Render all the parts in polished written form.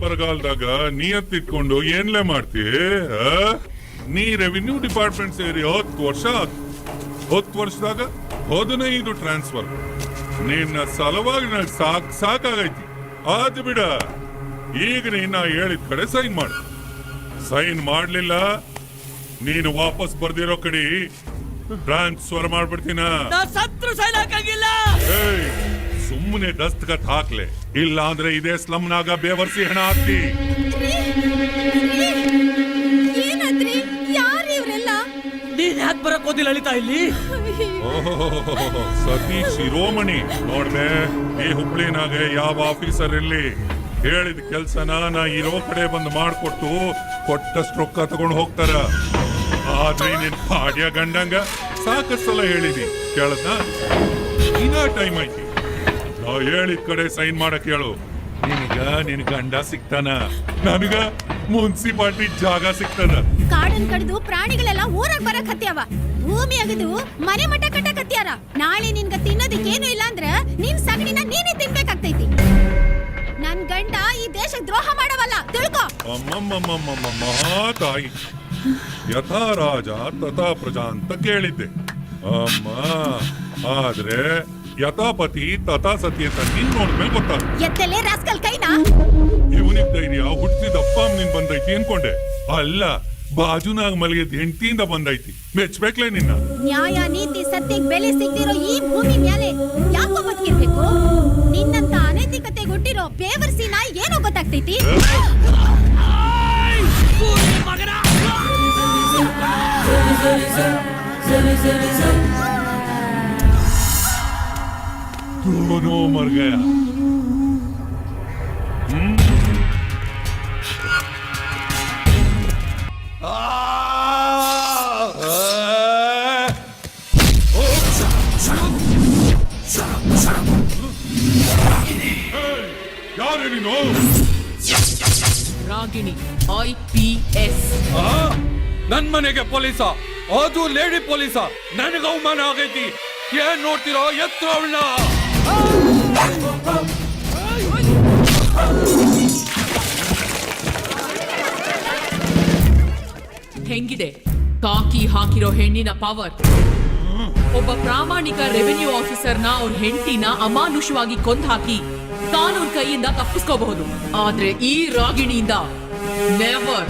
ಬರಗಾಲದಾಗ ನಿಯತ್ತಿಟ್ಕೊಂಡು ಏನ್ಲೇ ಮಾಡ್ತಿ? ನೀ ರೆವಿನ್ಯೂ ಡಿಪಾರ್ಟ್ಮೆಂಟ್ ಸೇರಿ 10 ವರ್ಷ ಆತು. 10 ವರ್ಷದಾಗ 15 ಟ್ರಾನ್ಸ್ಫರ್. ನಿನ್ನ ಸಲುವಾಗಿ ನನಗೆ ಸಾಕಾಗೈತಿ. ಆದ್ ಬಿಡ, ಈಗ ನೀನ್ ಹೇಳಿದ ಕಡೆ ಸೈನ್ ಮಾಡು. ಸೈನ್ ಮಾಡ್ಲಿಲ್ಲ, ನೀನು ವಾಪಸ್ ಬರ್ದಿರೋ ಕಡೆ ಟ್ರಾನ್ಸ್ಫರ್ ಮಾಡ್ಬಿಡ್ತೀನ. ಸುಮ್ಮನೆ ದಸ್ತಖತ್ ಹಾಕ್ಲೆ, ಇಲ್ಲ ಅಂದ್ರೆ ಇದೇ ಸ್ಲಮ್ನಾಗ ಬೇವರ್ಸಿ ಹಣ ಹಾಕ್ತಿ. ನೀನ್ ಯಾಕೆ ಬರಕ್ ಓದಿಲ್ಲ ಅಳಿತಾ ಇಲ್ಲಿ? ಸತೀಶ್ ಶಿರೋಮಣಿ ನೋಡ್ದೆ, ಈ ಹುಬ್ಳಿನಾಗೆ ಯಾವ ಆಫೀಸರ್ ಇಲ್ಲಿ ಹೇಳಿದ ಕೆಲ್ಸನ ನಾ ಇರೋ ಕಡೆ ಬಂದ್ ಮಾಡ್ಕೊಟ್ಟು ಕೊಟ್ಟಷ್ಟು ರೊಕ್ಕ ತಗೊಂಡು ಹೋಗ್ತಾರ. ಆದ್ರೆ ನಿನ್ ಪಾಡ್ಯ ಗಂಡಂಗ ಸಾಕಷ್ಟು ಸಲ ಹೇಳಿದಿ, ಕೇಳದ್ನ? ಇನ್ನ ಟೈಮ್ ಐತಿ. ನಾ ಹೇಳಿದ ಕಡೆ ಸೈನ್ ಮಾಡಕ್ ಹೇಳು. ನಿನ್ ಗಂಡ ಸಿಗ್ತಾನ, ನನಗ ಮುನ್ಸಿಪಾಲ್ಟಿ ಜಾಗ ಸಿಗ್ತದ. ಕಾಡನ್ ಕಡಿದು ಪ್ರಾಣಿಗಳೆಲ್ಲ ಊರಾಗ ಬರಕ್ ಹತ್ಯಾವ. ಭೂಮಿ ಅಗದು ಮನೆ ಮಠ ಕಟ್ಟಕ್ ಹತ್ಯಾರ. ನಾಳೆ ನಿನ್ಗ ತಿನ್ನೋದಕ್ಕೇನು ಇಲ್ಲ ಅಂದ್ರ ನಿನ್ ಸಗಣಿನ ನೀನೇ ತಿನ್ಬೇಕಾಗ್ತೈತಿ. ನನ್ ಗಂಡ ಈ ದೇಶಕ್ಕೆ ದ್ರೋಹ ಮಾಡವಲ್ಲ, ತಿಳ್ಕೊ. ತಾಯಿ, ಯಥಾ ರಾಜ ತಥಾ ಪ್ರಜಾ ಅಂತ ಕೇಳಿದ್ದೆ ಅಮ್ಮ. ಆದ್ರೆ ಯಥಾಪತಿ ತಥಾ ಸತಿ ಅಂತ ನೀನ್ ನೋಡ್ಮೇಲೆ ಗೊತ್ತಾಗ. ಎತ್ತಲೇ ರಾಸ್ಕಲ್ ಕೈನಾ? ಇವನಿಗೆ ಧೈರ್ಯ ಹುಟ್ಟಿದಪ್ಪ ನಿನ್ ಬಂದೈತಿ ಅನ್ಕೊಂಡೆ. ಅಲ್ಲ, ಬಾಜುನಾಗ ಮಲಗಿದ ಹೆಂಡತಿಯಿಂದ ಬಂದೈತಿ. ಮೆಚ್ಬೇಕ್ಲೇ ನಿನ್ನ. ನ್ಯಾಯ ನೀತಿ ಸತ್ಯಕ್ಕೆ ಬೆಲೆ ಸಿಗ್ದಿರೋ ಈ ಭೂಮಿ ಮೇಲೆ ಯಾಕೋ ಬದುಕಿರ್ಬೇಕು? ನಿನ್ನಂತ ಅನೈತಿಕತೆ ಹುಟ್ಟಿರೋ ಬೇವರ್ಸಿ ನಾಯಿ ಏನೋ ಗೊತ್ತಾಗ್ತೈತಿ? दोनों मर गया. ಯಾರು ನೀನು? ರಾಗಿಣಿ, IPS. ನನ್ ಮನೆಗೆ ಪೊಲೀಸ, ಅದು ಲೇಡಿ ಪೊಲೀಸ. ನನಗೆ ಅವಮಾನ ಆಗೈತಿ. ಏನ್ ನೋಡ್ತಿರೋ? ಎತ್ತು ಅವಳನ್ನ. ಹೆಂಗಿದೆ ಕಾಕಿ ಹಾಕಿರೋ ಹೆಣ್ಣಿನ ಪವರ್? ಒಬ್ಬ ಪ್ರಾಮಾಣಿಕ ರೆವಿನ್ಯೂ ಆಫೀಸರ್ನ ಅವ್ರ ಹೆಂಡತಿನ ಅಮಾನುಷವಾಗಿ ಕೊಂದು ಹಾಕಿ ಕಾನೂನು ಕೈಯಿಂದ ತಪ್ಪಿಸ್ಕೋಬಹುದು. ಆದ್ರೆ ಈ ರಾಗಿಣಿಯಿಂದ ನೆವರ್.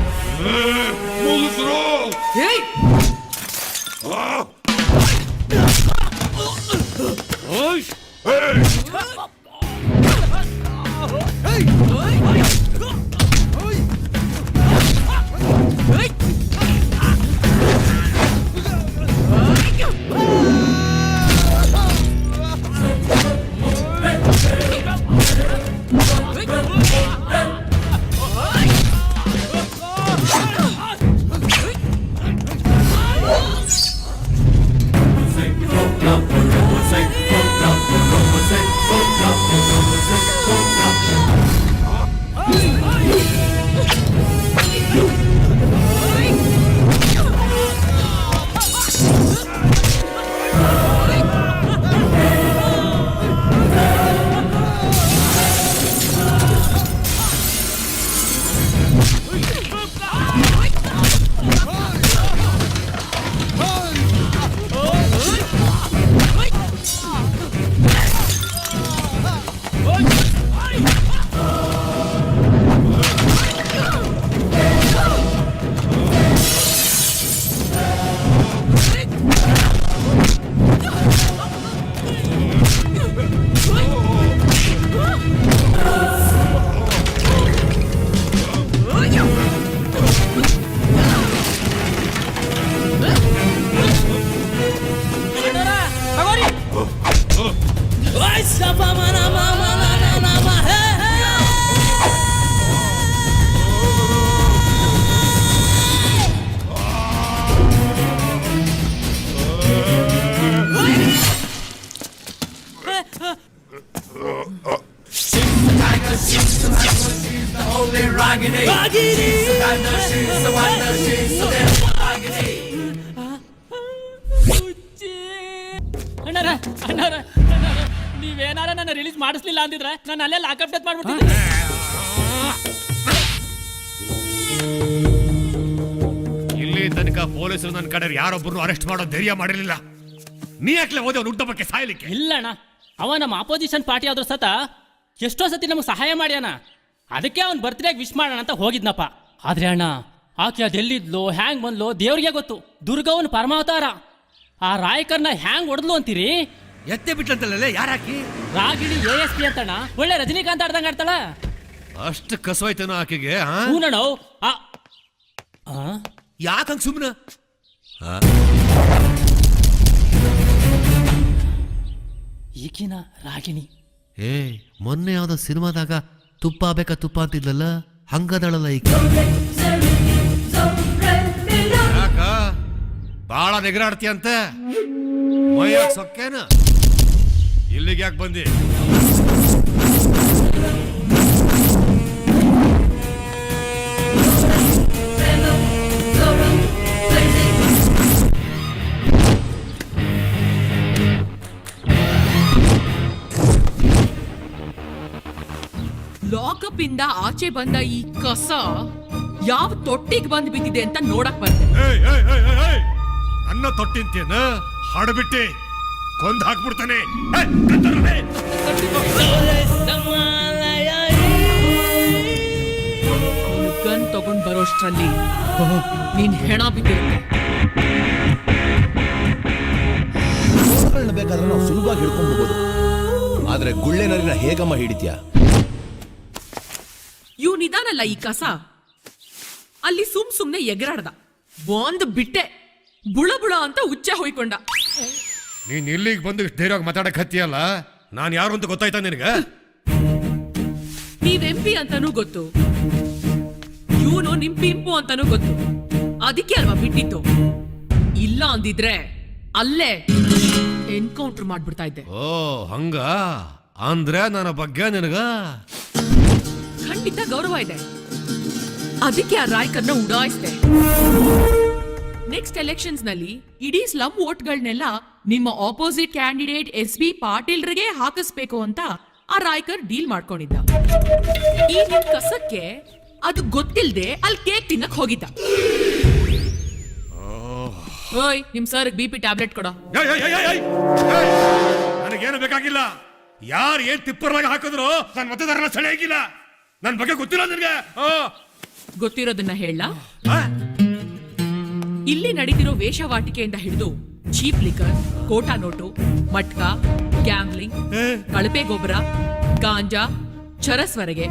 ನೀವೇನಾರ ನನ್ನ ರಿಲೀಸ್ ಮಾಡಿಸ್ಲಿಲ್ಲ ಅಂದಿದ್ರೆ ನಾನು ಅಲ್ಲೇ ಲಾಕಪ್ ಡೆತ್ ಮಾಡ್ಬಿಡ್ತೀನಿ. ಇಲ್ಲಿ ತನಕ ಪೊಲೀಸರು ನನ್ನ ಕಡೆ ಯಾರೊಬ್ಬರು ಅರೆಸ್ಟ್ ಮಾಡೋ ಧೈರ್ಯ ಮಾಡಿರಲಿಲ್ಲ. ನೀ ಯಾಕೆ ಹೋದೆ ಅವ್ನು ಹುಟ್ಟುಹಬ್ಬಕ್ಕೆ ಸಾಯ್ಲಿಕ್ಕೆ? ಇಲ್ಲಣ್ಣ, ಅವ ನಮ್ಮ ಅಪೋಸಿಷನ್ ಪಾರ್ಟಿ ಆದ್ರೂ ಸತ ಎಷ್ಟೋ ಸತಿ ನಮಗೆ ಸಹಾಯ ಮಾಡ್ಯಾನ. ಅದಕ್ಕೆ ಅವ್ನ ಬರ್ತ್ಡೇಗೆ ವಿಶ್ ಮಾಡೋಣ ಅಂತ ಹೋಗಿದ್ನಪ್ಪ. ಆದ್ರೆ ಅಣ್ಣ, ಆಕೆ ಅದೆಲ್ಲಿದ್ಲು, ಹ್ಯಾಂಗ್ ಬಂದ್ಲು ದೇವ್ರಿಗೆ ಗೊತ್ತು. ದುರ್ಗವನ್ ಪರಮಾವತಾರ. ಆ ರಾಯಕರ್ನ ಹ್ಯಾಂಗ್ ಹೊಡೆದ್ಲು ಅಂತೀರಿ? ಎತ್ತೆ ಬಿಟ್ಲಂತಲ್ಲ, ಯಾರಾಕಿ? ರಾಗಿಣಿ ASP ಅಂತಣ್ಣ, ಒಳ್ಳೆ ರಜನಿಕಾಂತ್ ಆಡ್ದಂಗ ಆಡ್ತಾಳ. ಅಷ್ಟು ಕಸವಾಯ್ತನೋ ಆಕೆಗೆ? ಹೂನಣ್ಣ. ಯಾಕಂಗ್ ಸುಮ್ನ? ಈಗಿನ ರಾಗಿಣಿ ಮೊನ್ನೆ ಯಾವ್ದೋ ಸಿನಿಮಾದಾಗ ತುಪ್ಪ ಬೇಕಾ ತುಪ್ಪ ಅಂತಿದ್ಲಲ್ಲ, ಹಂಗದಳಲ್ಲ ಈಗ. ಯಾಕ ಬಾಳ ನೆಗರಾಡ್ತೀಯಂತ? ಮೈಯಾಗ ಸೊಕ್ಕೇನ? ಇಲ್ಲಿಗೆ ಯಾಕೆ ಬಂದಿ? ಲಾಕಪ್ ಇಂದ ಆಚೆ ಬಂದ ಈ ಕಸ ಯಾವ ತೊಟ್ಟಿಗೆ ಬಂದ್ ಬಿದ್ದಿದೆ ಅಂತ ನೋಡಕ್ ಬಂದೆ. ಅನ್ನ ತೊಟ್ಟಿಂತೇನ ಹಾಡ್ಬಿಟ್ಟೆ ಕೊಂದ್ ಹಾಕ್ಬಿಡ್ತಾನೆ. ಗನ್ ತಗೊಂಡ್ ಬರೋಷ್ಟ್ರಲ್ಲಿ ನೀನ್ ಹೆಣ ಬಿದ್ದಿರುತ್ತೆ. ಬೇಕಾದ್ರೆ ನಾವು ಸುಲಭವಾಗಿ ಹಿಡ್ಕೊಂಡ್ಬಿಡ್ಬೋದು, ಆದ್ರೆ ಗುಳ್ಳೆ ನರಿನ ಹೇಗಮ್ಮ ಹಿಡಿತೀಯ? ಇವ್ ನಿಧಾನಲ್ಲ ಈ ಕಸ. ಅಲ್ಲಿ ಸುಮ್ನೆ ಎಗರಾಡ್ದ, ಬಂದ್ ಬಿಟ್ಟೆ ಬುಳ ಬುಳ ಅಂತ ಉಚ್ಚ ಹೊಯ್ಕೊಂಡ. ನೀನ್ ಇಲ್ಲಿಗೆ ಬಂದು ಧೈರ್ಯವಾಗಿ ಮಾತಾಡಕ್ ಹತ್ತಿಯಲ್ಲ, ನಾನ್ ಯಾರು ಅಂತ ಗೊತ್ತಾಯ್ತಾ ನಿನಗ? ನೀವ್ MP ಅಂತಾನೂ ಗೊತ್ತು, ಇವನು ನಿಮ್ ಪಿಂಪು ಅಂತಾನೂ ಗೊತ್ತು. ಅದಕ್ಕೆ ಅಲ್ವಾ ಬಿಟ್ಟಿತ್ತು. ಇಲ್ಲ ಅಂದಿದ್ರೆ ಅಲ್ಲೇ ಎನ್ಕೌಂಟರ್ ಮಾಡ್ಬಿಡ್ತಾ ಇದ್ದೆ. ಓ ಹಂಗ ಅಂದ್ರೆ ನನ್ನ ಬಗ್ಗೆ ನಿನಗ ಖಂಡಿತ ಗೌರವ ಇದೆ. ಅದಕ್ಕೆ ಆ ರಾಯ್ಕರ್ನ ಉಡಾಯಿಸ್ದೆ. ನೆಕ್ಸ್ಟ್ ಎಲೆಕ್ಷನ್ಸ್ ನಲ್ಲಿ ಇಡೀ ಸ್ಲಮ್ ವೋಟ್ಗಳನ್ನೆಲ್ಲ ನಿಮ್ಮ ಆಪೋಸಿಟ್ ಕ್ಯಾಂಡಿಡೇಟ್ SB ಪಾಟೀಲ್ರಿಗೆ ಹಾಕಿಸ್ಬೇಕು ಅಂತ ಆ ರಾಯ್ಕರ್ ಡೀಲ್ ಮಾಡ್ಕೊಂಡಿದ್ದ. ಈ ನಿಮ್ ಕಸಕ್ಕೆ ಅದು ಗೊತ್ತಿಲ್ದೆ ಅಲ್ಲಿ ಕೇಕ್ ತಿನ್ನಕ್ ಹೋಗಿದ್ದ. ಓಯ್, ನಿಮ್ ಸರ್ BP ಟ್ಯಾಬ್ಲೆಟ್ ಕೊಡೋ. ನನಗೇನು ಬೇಕಾಗಿಲ್ಲ. ಯಾರು ಏನ್ ತಿಪ್ಪರ್ಲಾಗ ಹಾಕಿದ್ರು ನನ್ನ ಮತದಾರನ ಸೆಳೆ ಆಗಿಲ್ಲ. ನನ್ ಬಗ್ಗೆ ಗೊತ್ತಿಲ್ಲ ನಿನಗೆ? ಗೊತ್ತಿರೋದನ್ನ ಹೇಳ. ಇಲ್ಲಿ ನಡೀತಿರೋ ವೇಷವಾಟಿಕೆಯಿಂದ ಹಿಡಿದು ಚೀಪ್ ಲಿಕರ್, ಕೋಟಾ ನೋಟು, ಮಟ್ಕ, ಗ್ಯಾಮ್ಲಿಂಗ್, ಕಳಪೆ ಗೊಬ್ಬರ, ಗಾಂಜಾ, ಚರಸ್ವರೆಗೆ,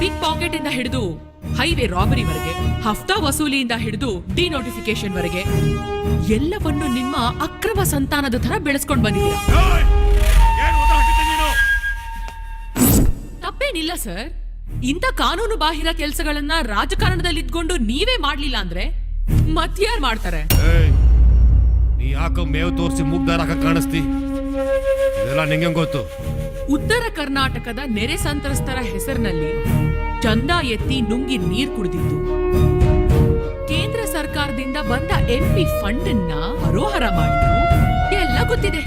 ಪಿಕ್ ಪಾಕೆಟ್ ಇಂದ ಹಿಡಿದು ಹೈವೇ ರಾಬರಿವರೆಗೆ, ಹಫ್ತಾ ವಸೂಲಿಯಿಂದ ಹಿಡಿದು ಡಿನೋಟಿಫಿಕೇಶನ್ ವರೆಗೆ ಎಲ್ಲವನ್ನು ನಿಮ್ಮ ಅಕ್ರಮ ಸಂತಾನದ ತರ ಬೆಳೆಸ್ಕೊಂಡು ಬಂದಿದ್ದೀರಾ. ತಪ್ಪೇನಿಲ್ಲ ಸರ್. ಇಂಥ ಕಾನೂನು ಬಾಹಿರ ಕೆಲಸಗಳನ್ನ ರಾಜಕಾರಣದಲ್ಲಿ ಇದ್ಕೊಂಡು ನೀವೇ ಮಾಡ್ಲಿಲ್ಲ ಅಂದ್ರೆ ಮತ್ಯಾರ್ ಮಾಡ್ತಾರೆ? ನೀ ಯಾಕೋ ಮೇವು ತೋರಿಸಿ ಮುಗ್ದಾರ ಕಾಣಿಸ್ತಿ? ಇದೆಲ್ಲ ನಿಂಗೆ ಗೊತ್ತು. ಉತ್ತರ ಕರ್ನಾಟಕದ ನೆರೆ ಸಂತ್ರಸ್ತರ ಹೆಸರಿನಲ್ಲಿ ಚಂದ ಎತ್ತಿ ನುಂಗಿ ನೀರ್ ಕುಡಿದಿದ್ದು, ಕೇಂದ್ರ ಸರ್ಕಾರದಿಂದ ಬಂದ MP ಫಂಡ್ ಅನ್ನ ಹರೋಹರ ಮಾಡಿದ್ದು ಎಲ್ಲ ಗೊತ್ತಿದೆ.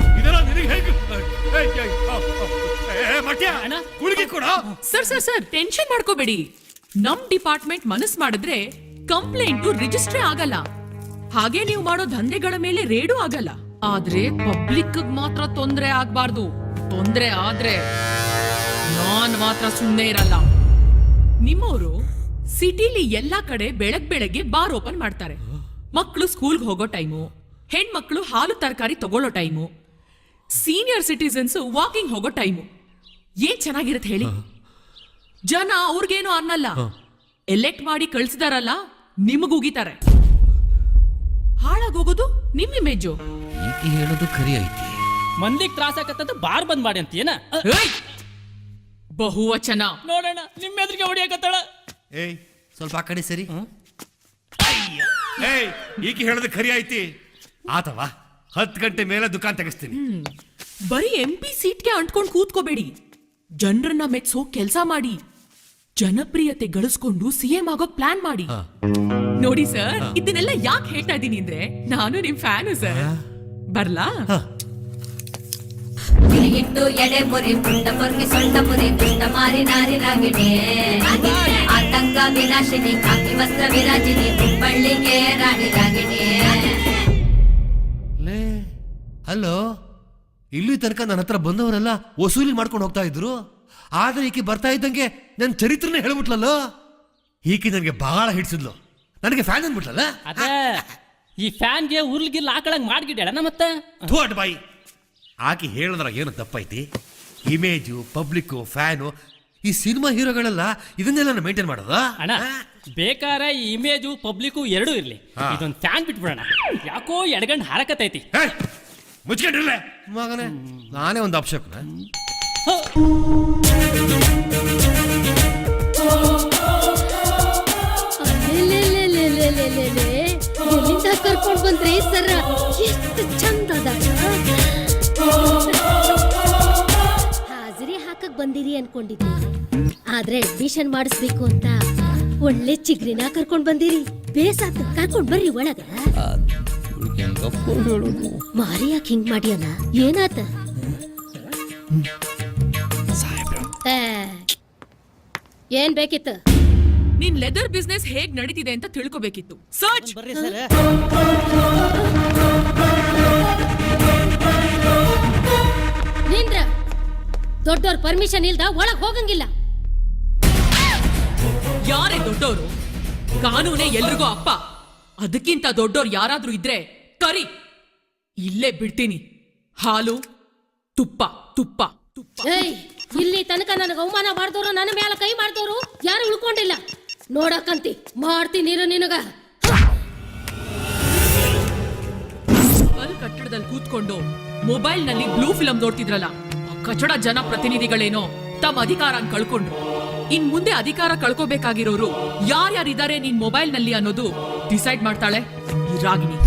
ಸರ್ ಟೆನ್ಷನ್ ಮಾಡ್ಕೋಬೇಡಿ. ನಮ್ ಡಿಪಾರ್ಟ್ಮೆಂಟ್ ಮನಸ್ ಮಾಡಿದ್ರೆ ಕಂಪ್ಲೇಂಟ್ ರಿಜಿಸ್ಟರ್ ಆಗಲ್ಲ. ಹಾಗೆ ನೀವು ಮಾಡೋ ದಂಧೆಗಳ ಮೇಲೆ ರೇಡು ಆಗಲ್ಲ. ಆದ್ರೆ ಪಬ್ಲಿಕ್ ಮಾತ್ರ ತೊಂದ್ರೆ ಆಗ್ಬಾರ್ದು. ತೊಂದ್ರೆ ಆದ್ರೆ ನಾನ್ ಮಾತ್ರ ಸುಮ್ಮನೆ ಇರಲ್ಲ. ನಿಮ್ಮವರು ಸಿಟಿಲಿ ಎಲ್ಲಾ ಕಡೆ ಬೆಳಗ್ಗೆ ಬಾರ್ ಓಪನ್ ಮಾಡ್ತಾರೆ. ಮಕ್ಕಳು ಸ್ಕೂಲ್ಗೆ ಹೋಗೋ ಟೈಮು, ಹೆಣ್ಮಕ್ಳು ಹಾಲು ತರಕಾರಿ ತಗೊಳ್ಳೋ ಟೈಮು, ಸೀನಿಯರ್ ಸಿಟಿಸನ್ಸ್ ವಾಕಿಂಗ್ ಹೋಗೋ ಟೈಮು. ಏನ್ ಚೆನ್ನಾಗಿರುತ್ತೆ ಹೇಳಿ? ಜನ ಅವ್ರಿಗೇನು ಅನ್ನಲ್ಲ. ಎಲೆಕ್ಟ್ ಮಾಡಿ ಕಳ್ಸಿದಾರಲ್ಲ, ನಿಮಗೂಗಿತಾರೆ. ಹಾಳಾಗೋಗೋದು ನಿಮ್ ಇಮೇಜು. ಈಕೆ ಹೇಳೋದು ಖರಿ ಐತಿ. ಮಂದಿಗೆ ತ್ರಾಸ ಆಗತ್ತಂತ ಬಾರ್ ಬಂದ್ ಮಾಡಿ ಅಂತೀನ? ಬಹುವಚನ. ನೋಡೋಣ, ನಿಮ್ಮ ಎದುರಿಗೆ ಹೊಡಿಯಕತ್ತಾಳ. ಏಯ್ ಸ್ವಲ್ಪ ಆ ಕಡೆ ಸರಿ. ಏಯ್ ಈಕೆ ಹೇಳೋದು ಖರಿ ಐತಿ. ಆತವಾ 10 ಗಂಟೆ ಮೇಲೆ ದುಕಾನ್ ತೆಗಿಸ್ತೀನಿ. ಬರೀ MP ಸೀಟ್ಗೆ ಅಂಟ್ಕೊಂಡು ಕೂತ್ಕೋಬೇಡಿ. ಜನರನ್ನ ಮೆಚ್ಚೋ ಕೆಲಸ ಮಾಡಿ. ಜನಪ್ರಿಯತೆ ಗಳಿಸ್ಕೊಂಡು CM ಆಗೋಕ್ ಪ್ಲಾನ್ ಮಾಡಿ. ನೋಡಿ ಸರ್, ಇದನ್ನೆಲ್ಲ ಯಾಕೆ ಹೇಳ್ತಾ ಇದ್ದೀನಿ ಅಂದ್ರೆ ನಾನು ನಿಮ್ ಫ್ಯಾನು ಸರ್. ಬರ್ಲಾ? ಇಟ್ಟು ಎಡೆ ಮುರಿ ಪುಟ್ಟ ಪೊರ್ಗಿ ಸೊಂಟ ಮುರಿ ಪುಟ್ಟ ಮಾರಿ ನಾರಿ ರಾಗಿಣಿ ಆತಂಕ ವಿನಾಶಿನಿ ಕಾಕಿ ವಸ್ತ್ರ ವಿರಾಜಿನಿ ಹುಬ್ಬಳ್ಳಿಗೆ ರಾಣಿ ರಾಗಿಣಿ. ಲೇ ಹಲೋ, ಇಲ್ಲಿ ತನಕ ನನ್ನ ಹತ್ರ ಬಂದವರೆಲ್ಲ ವಸೂಲಿ ಮಾಡ್ಕೊಂಡು ಹೋಗ್ತಾ ಇದ್ರು. ಆದ್ರೆ ಈಕೆ ಬರ್ತಾ ಇದ್ದಂಗೆ ನನ್ನ ಚರಿತ್ರನೇ ಹೇಳ್ಬಿಟ್ಲಲ್ಲ. ಈಕೆ ನನಗೆ ಬಹಳ ಹಿಡ್ಸಿದ್ಲು, ನನಗೆ ಫ್ಯಾನ್ ಅಂದ್ಬಿಟ್ಲಲ್ಲ. ಅದೇ ಈ ಫ್ಯಾನ್ಗೆ ಉರ್ಲ್ಗಿಲ್ ಹಾಕಳಂಗ್ ಮಾಡ್ಗಿಡ್ಯಾಳನ ಮತ್ತೆ. ಥೋಟ್ ಬಾಯಿ, ಆಕೆ ಹೇಳಿದ್ರ ಏನು ತಪ್ಪೈತಿ? ಇಮೇಜು, ಪಬ್ಲಿಕ್ಕು, ಫ್ಯಾನು, ಈ ಸಿನಿಮಾ ಹೀರೋಗಳೆಲ್ಲ ಇದನ್ನೆಲ್ಲ ಮೇಂಟೈನ್ ಮಾಡೋದ? ಅಣ್ಣ ಬೇಕಾರೆ ಈ ಇಮೇಜು ಪಬ್ಲಿಕ್ಕು ಎರಡೂ ಇರ್ಲಿ, ಇದೊಂದು ಫ್ಯಾನ್ ಬಿಟ್ಬಿಡೋಣ. ಯಾಕೋ ಎಡಗಂಡ್ ಹಾರಕತೈತಿ. ಮುಚ್ಕೊಂಡಿರ್ಲೆ ಮಗನೇ, ನಾನೇ ಒಂದು ಅಪ್ಶಕ್ನ. ಎಲ್ಲಿಂದ ಕರ್ಕೊಂಡ್ ಬಂದ್ರಿ ಸರ್? ಎಷ್ಟು ಚಂದ ಹಾಜರಿ ಹಾಕಕ್ ಬಂದಿರಿ ಅನ್ಕೊಂಡಿದ್ದೆ, ಆದ್ರೆ ಅಡ್ಮಿಷನ್ ಮಾಡಿಸ್ಬೇಕು ಅಂತ ಒಳ್ಳೆ ಚಿಗ್ರಿನ ಕರ್ಕೊಂಡ್ ಬಂದಿರಿ. ಬೇಸಾತ, ಕರ್ಕೊಂಡ್ ಬರ್ರಿ ಒಳಗ. ಮಾರಿ ಯಾಕೆ ಹಿಂಗ್ ಮಾಡ್ಯಾನ? ಏನಾತ? ಏನ್ ಬೇಕಿತ್ತು? ನಿನ್ ಲೆದರ್ ಬಿಸ್ನೆಸ್ ಹೇಗ್ ನಡೀತಿದೆ ಅಂತ ತಿಳ್ಕೊಬೇಕಿತ್ತು. ಸರ್ಚ್. ನಿಂದ್ರ, ದೊಡ್ಡೋರ್ ಪರ್ಮಿಷನ್ ಇಲ್ದ ಒಳಗ್ ಹೋಗಂಗಿಲ್ಲ. ಯಾರೇ ದೊಡ್ಡೋರು? ಕಾನೂನೇ ಎಲ್ರಿಗೂ ಅಪ್ಪ. ಅದಕ್ಕಿಂತ ದೊಡ್ಡೋರು ಯಾರಾದ್ರೂ ಇದ್ರೆ ಕರಿ, ಇಲ್ಲೇ ಬಿಡ್ತೀನಿ. ಹಾಲು, ತುಪ್ಪ ತುಪ್ಪ ತುಪ್ಪ. ಏಯ್, ಇಲ್ಲಿ ತನಕ ನನಗೆ ಅವಮಾನ ಮಾಡ್ದವ್ರು, ನನ್ನ ಮೇಲೆ ಕೈ ಮಾಡ್ದವ್ರು ಯಾರು ಉಳ್ಕೊಂಡಿಲ್ಲ. ನೋಡಕ್ಕಂತಿ ಮಾಡ್ತೀನಿ ನಿನಗ. ಕಲ್ ಕಟ್ಟಡದಲ್ಲಿ ಕೂತ್ಕೊಂಡು ಮೊಬೈಲ್ ನಲ್ಲಿ ಬ್ಲೂ ಫಿಲಂ ನೋಡ್ತಿದ್ರಲ್ಲ, ಆ ಕಚಡ ಜನ ಪ್ರತಿನಿಧಿಗಳೇನೋ ತಮ್ಮ ಅಧಿಕಾರ ಕಳ್ಕೊಂಡ್ರು. ಇನ್ ಮುಂದೆ ಅಧಿಕಾರ ಕಳ್ಕೋಬೇಕಾಗಿರೋರು ಯಾರ್ಯಾರಿದ್ದಾರೆ ನಿನ್ ಮೊಬೈಲ್ ನಲ್ಲಿ ಅನ್ನೋದು ಡಿಸೈಡ್ ಮಾಡ್ತಾಳೆ ಈ ರಾಗಿಣಿ.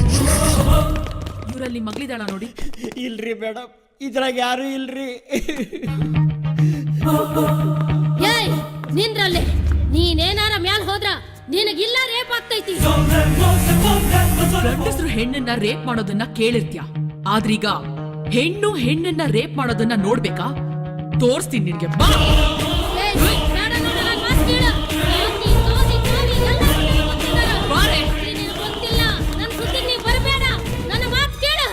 ಇವರಲ್ಲಿ ಮಗಳಿದಾಳ ನೋಡಿ. ಇಲ್ರಿ ಮೇಡಮ್, ಇದ್ರಾಗ ಯಾರು ಇಲ್ರಿ. ಏಯ್, ನಿಂದ್ರಲ್ಲೇ. ನೀನೇನಾರ ಮ್ಯಾಲ್ ಹೋದ್ರ ನಿನಗಿಲ್ಲ ರೇಪ್ ಆಗ್ತೈತಿ. ಗಂಡಸರು ಹೆಣ್ಣನ್ನ ರೇಪ್ ಮಾಡೋದನ್ನ ಕೇಳಿರ್ತ್ಯ, ಆದ್ರೀಗ ಹೆಣ್ಣು ಹೆಣ್ಣನ್ನ ರೇಪ್ ಮಾಡೋದನ್ನ ನೋಡ್ಬೇಕಾ? ತೋರ್ಸ್ತೀನಿ ನಿನ್ಗೆ, ಬಾ. ಏಯ್, ಬೇಡ ನೋಡು, ನನ್ ಮಾತ್ ಕೇಳು. ನೀನ್ ತೋರಿ ಎಲ್ಲ ಗೊತ್ತಿದಾರ. ಬಾರೆ. ನಿನಗ್ ಗೊತ್ತಿಲ್ಲ, ನನ್ ಸುದ್ದಿ ನೀ ಬರ್ಬೇಡ. ನನ್ನ ಮಾತ್ ಕೇಳು.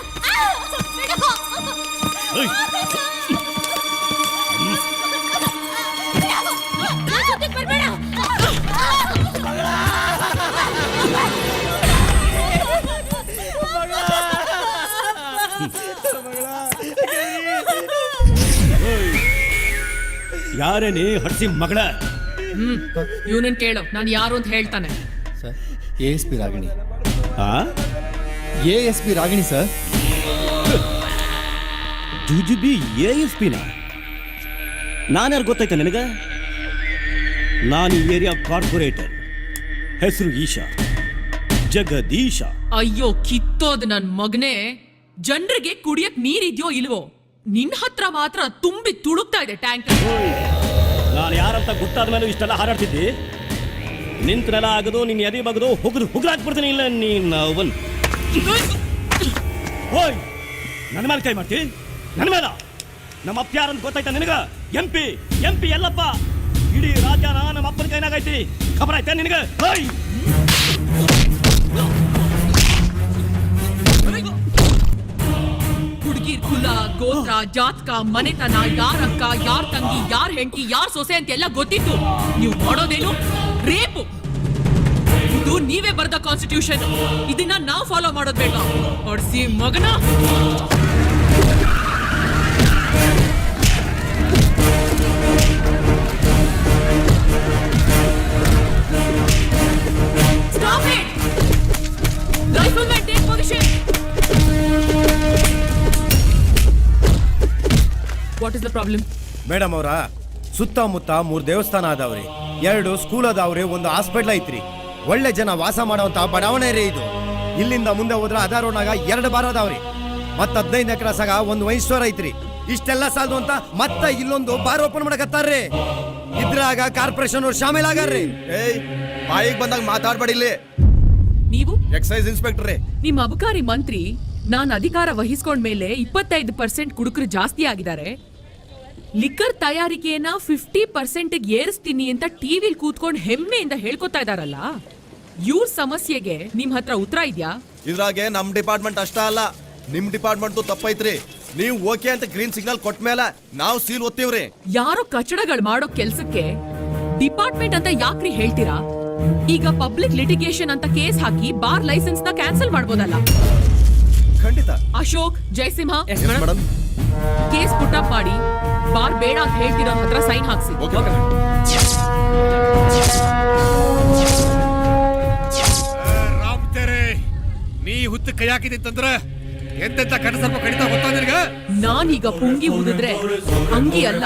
ನನ್ ಸುದ್ದಿಗ್ ಬರ್ಬೇಡ. ಯಾರೇನಿ ಹಡ್ಸಿ ಮಗಳ? ಇವನನ್ ಕೇಳು, ನಾನು ಯಾರು ಅಂತ ಹೇಳ್ತಾನೆ. Sir, ASP Ragini. ASP Ragini sir. ಜುಜುಬಿ ASPನ? ನಾನ್ಯಾರು ಗೊತ್ತೈತೆ ನಿನಗೆ? ನಾನು ಈ ಏರಿಯಾ ಕಾರ್ಪೊರೇಟರ್, ಹೆಸರು ಈಶಾ, ಜಗದೀಶ. ಅಯ್ಯೋ ಕಿತ್ತೋದ್ ನನ್ ಮಗನೇ, ಜನರಿಗೆ ಕುಡಿಯಕ್ ನೀರಿದ್ಯೋ ಇಲ್ವೋ? ನಿನ್ ಹತ್ರ ಮಾತ್ರ ತುಂಬಿ ತುಳುಕ್ತಾ ಇದೆ ಟ್ಯಾಂಕ್. ನಾನು ಯಾರಂತ ಗೊತ್ತಾದ ಮೇಲೆ ಇಷ್ಟೆಲ್ಲ ಹಾರಾಡ್ತಿದ್ದಿ? ನಿಂತನೆಲ್ಲ ಆಗದು, ನಿನ್ ಎದೆ ಬಗದು ಹುಗ್ದು ಹುಗ್ರಾಕ್ಬಿಡ್ತೀನಿ. ಇಲ್ಲ ನೀನ್ ಅವನ್ ಹೋಯ್, ನನ್ನ ಮೇಲೆ ಕೈ ಮಾಡ್ತಿ? ನನ್ನ ಮೇಲೆ? ನಮ್ಮ ಅಪ್ಪ ಯಾರಂತ ಗೊತ್ತಾಯ್ತಾ ನಿನಗ? MP ಎಲ್ಲಪ್ಪ. ಇಡೀ ರಾಜ್ಯನ ನಮ್ಮ ಅಪ್ಪನ ಕೈನಾಗೈತಿ, ಖಬರ್ ಆಯ್ತಾ ನಿನಗ? ಹೋಯ್, ಹುಡುಗಿರ್ ಕುಲ, ಗೋತ್ರ, ಜಾತಕ, ಮನೆತನ, ಯಾರ ಅಕ್ಕ, ಯಾರ್ ತಂಗಿ, ಯಾರ್ ಹೆಂಡತಿ, ಯಾರ್ ಸೊಸೆ ಅಂತೆಲ್ಲ ಗೊತ್ತಿತ್ತು. ನೀವು ಮಾಡೋದೇನು? ರೇಪು. ಇದು ನೀವೇ ಬರೆದ ಕಾನ್ಸ್ಟಿಟ್ಯೂಷನ್. ಇದನ್ನ ನಾವು ಫಾಲೋ ಮಾಡೋದ್ ಬೇಡ. ಹೊಡ್ಸಿ ಮಗನ. Stop it! Rifleman, take position. What is the problem? Madam ಅವರ ಸುತ್ತಮುತ್ತ 3 ದೇವಸ್ಥಾನ ಅದಾವ್ರಿ, 2 ಸ್ಕೂಲ್ ಅದಾವ್ರಿ, 1 ಹಾಸ್ಪಿಟ್ಲ್ ಐತ್ರಿ. ಒಳ್ಳೆ ಜನ ವಾಸ ಮಾಡೋಂತ ಬಡಾವಣೆ ರೀ ಇದು. ಇಲ್ಲಿಂದ ಮುಂದೆ ಹೋದ್ರ ಅದ ರೋಡ್ನಾಗ 2 ಬಾರ್ ಅದಾವ್ರಿ, ಮತ್ತ 15 ಎಕರೆ 1 ವೈನ್ ಸ್ಟೋರ್ ಐತ್ರಿ. ಇಷ್ಟೆಲ್ಲ ಸಾಲದು ಅಂತ ಮತ್ತ ಇಲ್ಲೊಂದು ಬಾರ್ ಓಪನ್ ಮಾಡಕತ್ತಾರ್ರಿ. ಇದ್ರಾಗ ಕಾರ್ಪೊರೇಷನ್ ಅವ್ರು ಶಾಮಿಲ್ ಆಗಾರ್ರಿ. ಏಯ್, ಬಾಯಿಗೆ ಬಂದಾಗ ಮಾತಾಡ್ಬೇಡಿಲ್ಲಿ. ನೀವು ಎಕ್ಸೈಸ್ ಇನ್ಸ್ಪೆಕ್ಟರ್ ರೇ. ನಿಮ್ಮ ಅಬಕಾರಿ ಮಂತ್ರಿ ನಾನು ಅಧಿಕಾರ ವಹಿಸ್ಕೊಂಡ್ಮೇಲೆ 25% ಕುಡುಕರು ಜಾಸ್ತಿ ಆಗಿದ್ದಾರೆ. ಲಿಕ್ಕರ್ ತಯಾರಿಕೆಯನ್ನ 50% ಏರಿಸ್ತೀನಿ ಅಂತ ಟಿವಿಲ್ ಕೂತ್ಕೊಂಡು ಹೆಮ್ಮೆಯಿಂದ ಹೇಳ್ಕೊತಾ ಇದಾರಲ್ಲ, ಇವ್ರ ಸಮಸ್ಯೆಗೆ ನಿಮ್ ಹತ್ರ ಉತ್ತರ ಇದ್ಯಾ? ಇದ್ರಾಗೆ ನಮ್ ಡಿಪಾರ್ಟ್ಮೆಂಟ್ ಅಷ್ಟ ಅಲ್ಲ, ನಿಮ್ ಡಿಪಾರ್ಟ್ಮೆಂಟ್ ತಪ್ಪೈತ್ರಿ. ನೀವು ಓಕೆ ಅಂತ ಗ್ರೀನ್ ಸಿಗ್ನಲ್ ಕೊಟ್ಟ ಮೇಲೆ ನಾವು ಸೀಲ್ ಒತ್ತೀವ್ರಿ. ಯಾರೋ ಕಚಡಗಳು ಮಾಡೋ ಕೆಲ್ಸಕ್ಕೆ ಡಿಪಾರ್ಟ್ಮೆಂಟ್ ಅಂತ ಯಾಕ್ರಿ ಹೇಳ್ತೀರಾ? ಈಗ ಪಬ್ಲಿಕ್ ಲಿಟಿಗೇಷನ್ ಅಂತ ಕೇಸ್ ಹಾಕಿ ಬಾರ್ ಲೈಸೆನ್ಸ್ ನ ಕ್ಯಾನ್ಸಲ್ ಮಾಡ್ಬೋದಲ್ಲ. ಖಂಡಿತ. Ashok, Jayasimha, madam, case put up ಮಾಡಿ ಬಾರ್ ಬೇಡ ಅಂತ ಹೇಳ್ತಿರೋ ಹತ್ರ ಸೈನ್ ಹಾಕ್ಸಿ. ರಾಮ್ ತೇರೆ, ನೀ ಹುತ್ತ ಕೈ ಹಾಕಿದಂದ್ರ ಎಂತೆಂತ ಕನಸರ್ಪ ಕಡಿತಾ ಗೊತ್ತಾ ನಿನಗ? ನಾನೀಗ ಪುಂಗಿ ಊದಿದ್ರೆ ಅಂಗಿ ಅಲ್ಲ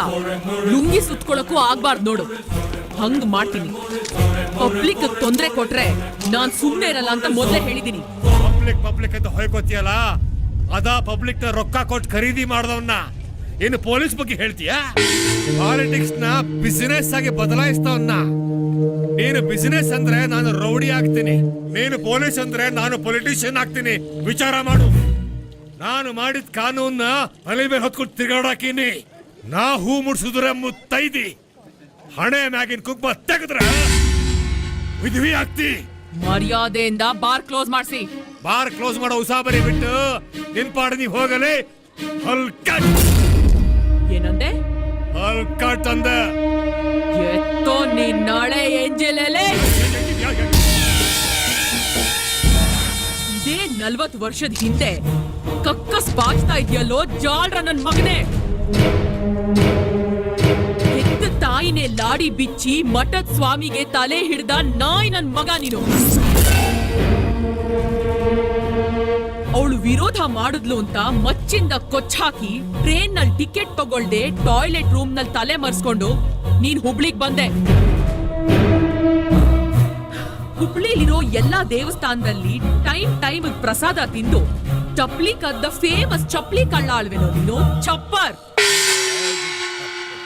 ಲುಂಗಿ ಸುತ್ಕೊಳಕ್ಕೂ ಆಗ್ಬಾರ್ದು ನೋಡು. ಹಂಗ್ ಮಾಡ್ತೀನಿ. ಪಬ್ಲಿಕ್ ತೊಂದ್ರೆ ಕೊಟ್ರೆ ನಾನ್ ಸುಮ್ನೆ ಇರಲ್ಲ ಅಂತ ಮೊದ್ಲೇ ಹೇಳಿದೀನಿ. ಪಬ್ಲಿಕ್ ಅಂತ ಹೊಯ್ಕೋತಿಯಲ್ಲ, ಅದ ಪಬ್ಲಿಕ್ ನ ರೊಕ್ಕ ಕೊಟ್ಟು ಖರೀದಿ ಮಾಡ್ದವನ್ನ ಇನ್ನು ಪೊಲೀಸ್ ಬಗ್ಗೆ ಹೇಳ್ತೀಯಾ? ಪಾಲಿಟಿಕ್ಸ್ ನ ಬಿಸಿನೆಸ್ ಆಗಿ ಬದಲಾಯಿಸ್ತವನ್ನ. ನೀನು ಬಿಸಿನೆಸ್ ಅಂದ್ರೆ ನಾನು ರೌಡಿ ಆಗ್ತೀನಿ, ನೀನು ಪೊಲೀಸ್ ಅಂದ್ರೆ ನಾನು ಪೊಲಿಟಿಷಿಯನ್ ಆಗ್ತೀನಿ. ವಿಚಾರ ಮಾಡು. ನಾನು ಮಾಡಿದ ಕಾನೂನ್ನ ತಲೆ ಮೇಲೆ ಹೊತ್ಕೊಂಡು ತಿರ್ಗಾಡಾಕಿನಿ. ನಾ ಹೂ ಮುಡ್ಸಿದ್ರೆ ಮುತ್ತೈದಿ, ಹಣೆ ಮ್ಯಾಗಿನ ಕುಂಕುಮ ತೆಗೆದ್ರೆ ವಿಧವಿ ಆಗ್ತಿ. ಮರ್ಯಾದೆಯಿಂದ ಬಾರ್ ಕ್ಲೋಸ್ ಮಾಡ್ಸಿ. ಬಾರ್ ಕ್ಲೋಸ್ ಮಾಡೋ ಉಸಾಬರಿ ಬಿಟ್ಟು ನಿನ್ ಪಾಡ ನೀ ಹೋಗಲೇ. ಹಲ್ಕಟ್ ಏನಂದೆ? ಹಲ್ಕಟ್ ಅಂದ. ಎತ್ತೋ ನೀನ್ ನಾಳೆ ಎಂಜೆಲೆಲೆ. ಇದೇ 40 ವರ್ಷದ ಹಿಂದೆ ಕಕ್ಕಸ್ ಬಾಚ್ತಾ ಇದೆಯಲ್ಲೋ ಜಾಳ್ರ ನನ್ ಮಗನೇ. ಹೆತ್ತ ತಾಯಿನೇ ಲಾಡಿ ಬಿಚ್ಚಿ ಮಠದ ಸ್ವಾಮಿಗೆ ತಲೆ ಹಿಡ್ದ ನಾಯಿ ನನ್ ಮಗ ನೀನು. ಅವಳು ವಿರೋಧ ಮಾಡಿದ್ಲು ಅಂತ ಮಚ್ಚಿಂದ ಕೊಚ್ಚಾಕಿ ಟ್ರೈನ್ ನಲ್ಲಿ ಟಿಕೆಟ್ ತಗೊಳ್ದೆ ಟಾಯ್ಲೆಟ್ ರೂಮ್ ನಲ್ಲಿ ತಲೆ ಮರ್ಸ್ಕೊಂಡು ನೀನ್ ಹುಬ್ಳಿಗ್ ಬಂದೆ. ಹುಬ್ಳಿಲಿರೋ ಎಲ್ಲಾ ದೇವಸ್ಥಾನದಲ್ಲಿ ಟೈಮ್ ಪ್ರಸಾದ ತಿಂದು ಚಪ್ಲಿ ಕದ್ದ ಫೇಮಸ್ ಚಪ್ಲಿ ಕಳ್ಳ ಅಳ್ವೇನೋ ನೀನು, ಚಪ್ಪರ್.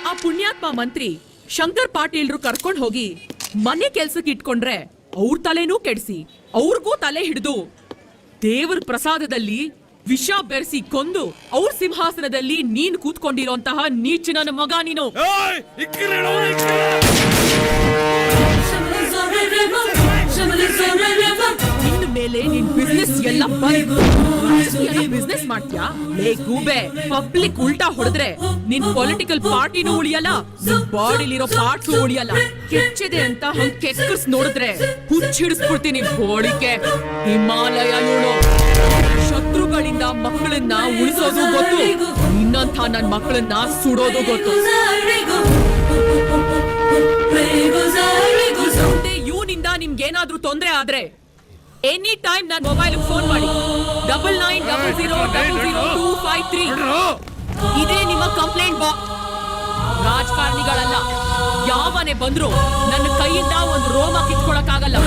ಆ ಪುಣ್ಯಾತ್ಮ ಮಂತ್ರಿ ಶಂಕರ್ ಪಾಟೀಲ್ರು ಕರ್ಕೊಂಡ್ ಹೋಗಿ ಮನೆ ಕೆಲ್ಸಕ್ಕೆ ಇಟ್ಕೊಂಡ್ರೆ ಅವ್ರ ತಲೆನೂ ಕೆಡಿಸಿ ಅವ್ರಿಗೂ ತಲೆ ಹಿಡಿದು ದೇವರ ಪ್ರಸಾದದಲ್ಲಿ ವಿಷ ಬೆರೆಸಿ ಕೊಂದು ಅವ್ರ ಸಿಂಹಾಸನದಲ್ಲಿ ನೀನ್ ಕೂತ್ಕೊಂಡಿರೋಂತಹ ನೀಚಿನ ಮಗ ನೀನು. ಇನ್ನು ಮೇಲೆ ನಿನ್ ಬಿಸ್ನೆಸ್ ಎಲ್ಲ ಬಿಸ್ನೆಸ್ ಮಾಡ್ತೀಯಾ? ಲೇ ಗೂಬೆ, ಪಬ್ಲಿಕ್ ಉಲ್ಟಾ ಹೊಡೆದ್ರೆ ನಿನ್ ಪೊಲಿಟಿಕಲ್ ಪಾರ್ಟಿನೂ ಉಳಿಯಲ್ಲ, ಬಾಡಿಲಿರೋ ಪಾರ್ಟ್ಸು ಉಳಿಯಲ್ಲ. ಕೆಚ್ಚಿದೆ ಅಂತ ಹಂಗ್ ಕೆಕ್ಕರ್ಸ್ ನೋಡಿದ್ರೆ ಹುಚ್ಚಿಡಿಸ್ಬಿಡ್ತೀನಿ. ಬೋಳಿಕೆ ಹಿಮಾಲಯ ನೋಡು. ಶತ್ರುಗಳಿಂದ ಮಕ್ಕಳನ್ನ ಉಳಿಸೋದು ಗೊತ್ತು, ಇನ್ನಂಥ ನನ್ ಮಕ್ಕಳನ್ನ ಸುಡೋದು ಗೊತ್ತು. ಇವನಿಂದ ನಿಮ್ಗೇನಾದ್ರೂ ತೊಂದ್ರೆ ಆದ್ರೆ ಎನಿ ಟೈಮ್ ನನ್ನ ಮೊಬೈಲ್ ಫೋನ್ ಮಾಡಿ. 9900000253. ಇದೇ ನಿಮ್ಮ ಕಂಪ್ಲೇಂಟ್ ಬಾಕ್ಸ್. ರಾಜಕಾರಣಿಗಳಲ್ಲ, ಯಾವನೇ ಬಂದ್ರು ನನ್ನ ಕೈಯಿಂದ ಒಂದು ರೋಮ ಕಿತ್ಕೊಳಕ್ಕಾಗಲ್ಲ.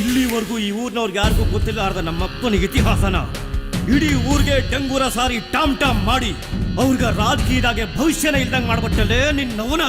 ಇಲ್ಲಿವರೆಗೂ ಈ ಊರ್ನವ್ರಿಗೆ ಯಾರಿಗೂ ಗೊತ್ತಿಲ್ಲ ನಮ್ಮಪ್ಪನಿಗೆ ಇತಿಹಾಸನ. ಇಡೀ ಊರಿಗೆ ಡಂಗೂರ ಸಾರಿ ಟಾಮ್ ಟಾಮ್ ಮಾಡಿ ಅವ್ರಿಗೆ ರಾಜಕೀಯದಾಗೆ ಭವಿಷ್ಯನೇ ಇಲ್ದಂಗೆ ಮಾಡ್ಬಿಟ್ಟಲ್ಲೇ ನಿನ್ನವನ.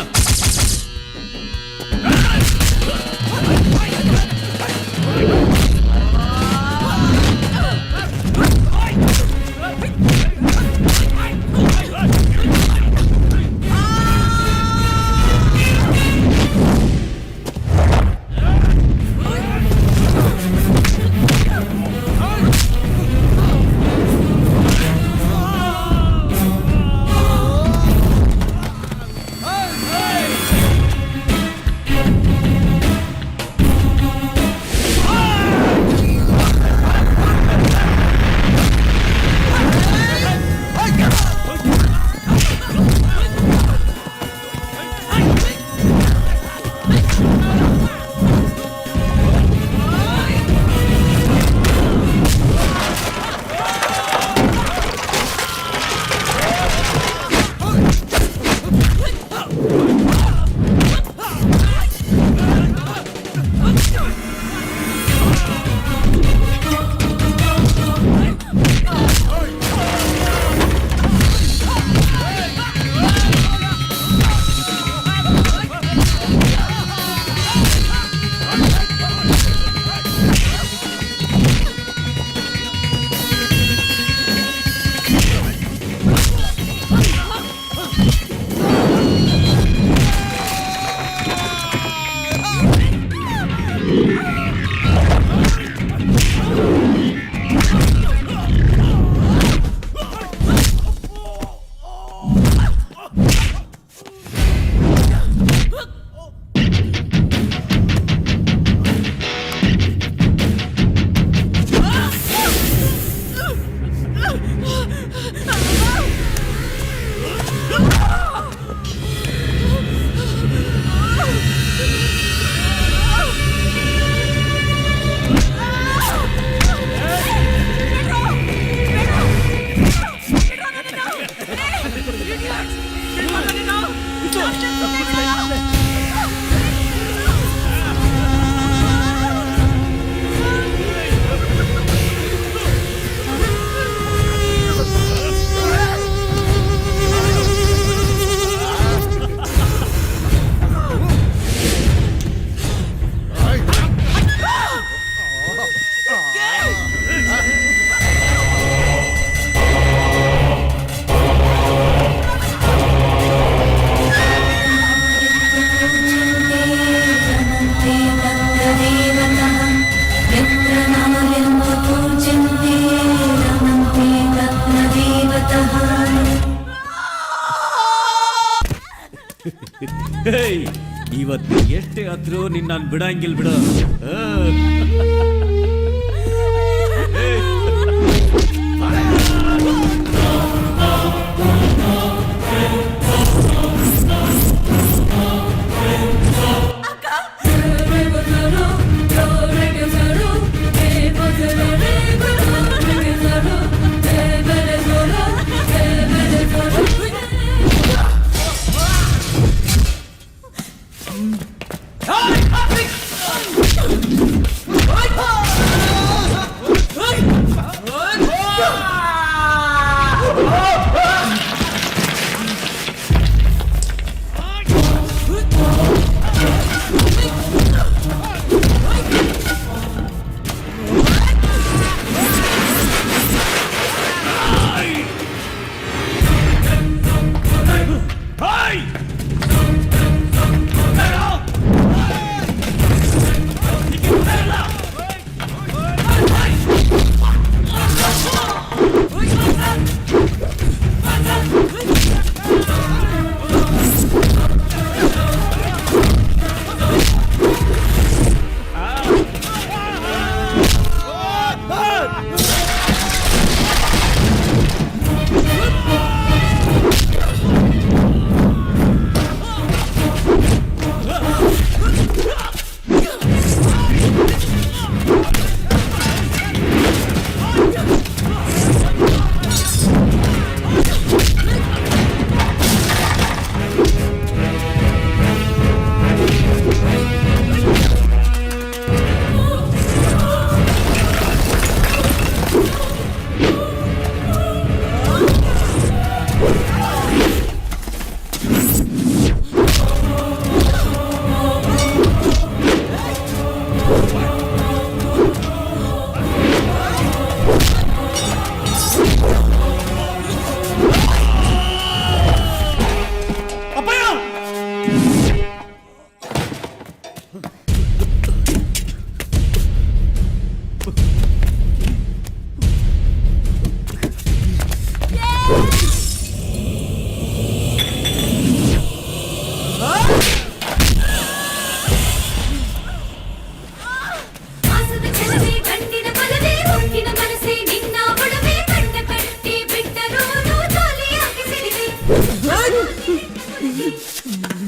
ಇವತ್ತು ಎಷ್ಟೇ ಹತ್ರ ನಿನ್ನ ನಾನು ಬಿಡಂಗಿಲ್ಲ ಬಿಡು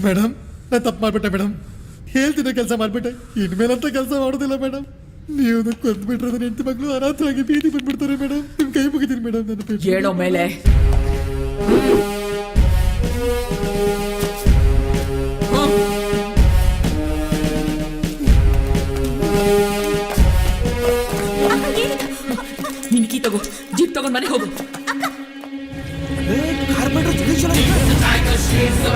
ಮೇಡಮ್ ನಾನು ತಪ್ಪು ಮಾಡ್ಬಿಟ್ಟೆ ಮೇಡಮ್ ಹೇಳ್ತಿದ್ದ ಕೆಲಸ ಮಾಡ್ಬಿಟ್ಟೆ ಇನ್ಮೇಲಂತ ಕೆಲಸ ಮಾಡೋದಿಲ್ಲ ಮೇಡಮ್ ನೀವು ಕೊಂದ್ಬಿಟ್ರೆ ನನ್ನ ಹೆಂಡತಿ ಮಗಳು ಅನಾಥರಾಗಿ ಬೀದಿ ಬಂದ್ಬಿಡ್ತಾರೆ ಮೇಡಮ್ ನಿಮ್ ಕೈ ಮುಗಿತೀನಿ ಮೇಡಮ್ ನನ್ನ ಹೇಳೋ ಮೇಲೆ ನಿನ್ ಕೀ ತಗೋ ಜೀಪ್ ತಗೊಂಡ್ ಮನೆಗೆ ಹೋಗು She's the